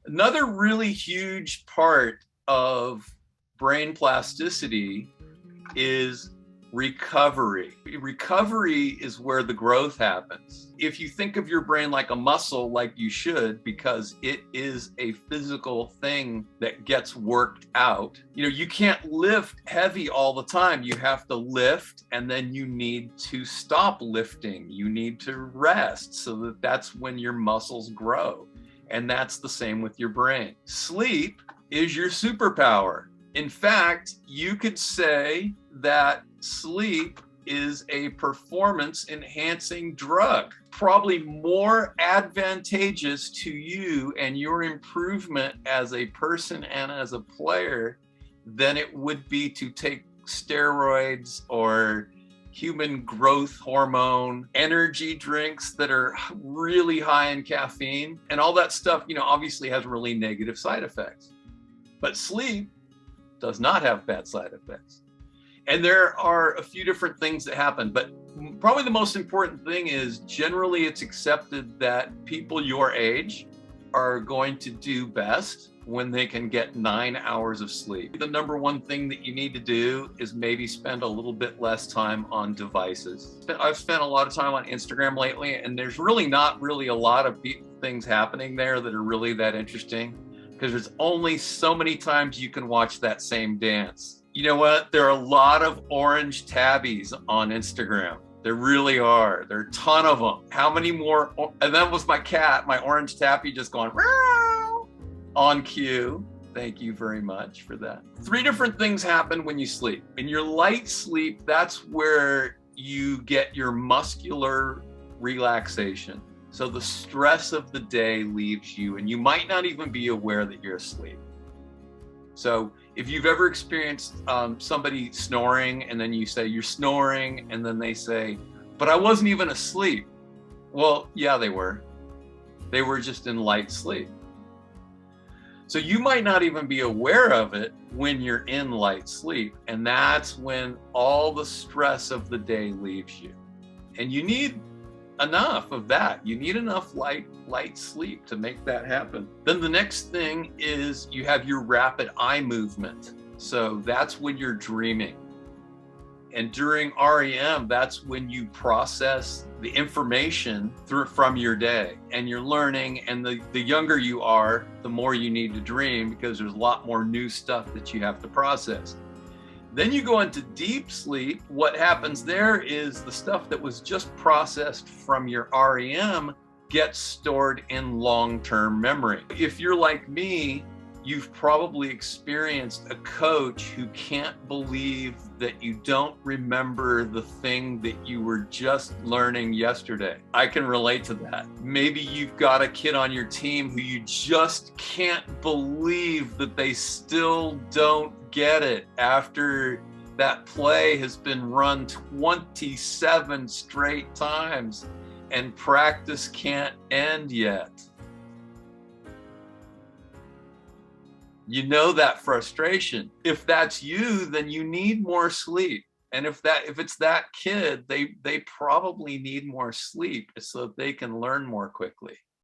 Another really huge part of brain plasticity is recovery. Recovery is where the growth happens. If you think of your brain like a muscle, like you should, because it is a physical thing that gets worked out, you can't lift heavy all the time. You have to lift, and then you need to stop lifting. You need to rest, so that's when your muscles grow. And that's the same with your brain. Sleep is your superpower. In fact, you could say that sleep is a performance enhancing drug, probably more advantageous to you and your improvement as a person and as a player than it would be to take steroids or human growth hormone, energy drinks that are really high in caffeine, and all that stuff, obviously has really negative side effects. But sleep does not have bad side effects. And there are a few different things that happen, but probably the most important thing is generally it's accepted that people your age are going to do best when they can get 9 hours of sleep. The number one thing that you need to do is maybe spend a little bit less time on devices. I've spent a lot of time on Instagram lately, and there's really not a lot of things happening there that are really that interesting, because there's only so many times you can watch that same dance. You know what? There are a lot of orange tabbies on Instagram. There really are. There are a ton of them. How many more? And that was my cat, my orange tabby, just going on cue. Thank you very much for that. 3 different things happen when you sleep. In your light sleep, that's where you get your muscular relaxation. So the stress of the day leaves you, and you might not even be aware that you're asleep. So if you've ever experienced somebody snoring, and then you say you're snoring, and then they say, but I wasn't even asleep. Well, yeah, they were. They were just in light sleep. So you might not even be aware of it when you're in light sleep. And that's when all the stress of the day leaves you. And you need enough of that. You need enough light sleep to make that happen. Then the next thing is you have your rapid eye movement. So that's when you're dreaming. And during REM, that's when you process the information from your day, and you're learning. And the younger you are, the more you need to dream, because there's a lot more new stuff that you have to process. Then you go into deep sleep. What happens there is the stuff that was just processed from your REM gets stored in long-term memory. If you're like me, you've probably experienced a coach who can't believe that you don't remember the thing that you were just learning yesterday. I can relate to that. Maybe you've got a kid on your team who you just can't believe that they still don't get it after that play has been run 27 straight times and practice can't end yet. You know that frustration. If that's you, then you need more sleep. And if it's that kid, they probably need more sleep so that they can learn more quickly.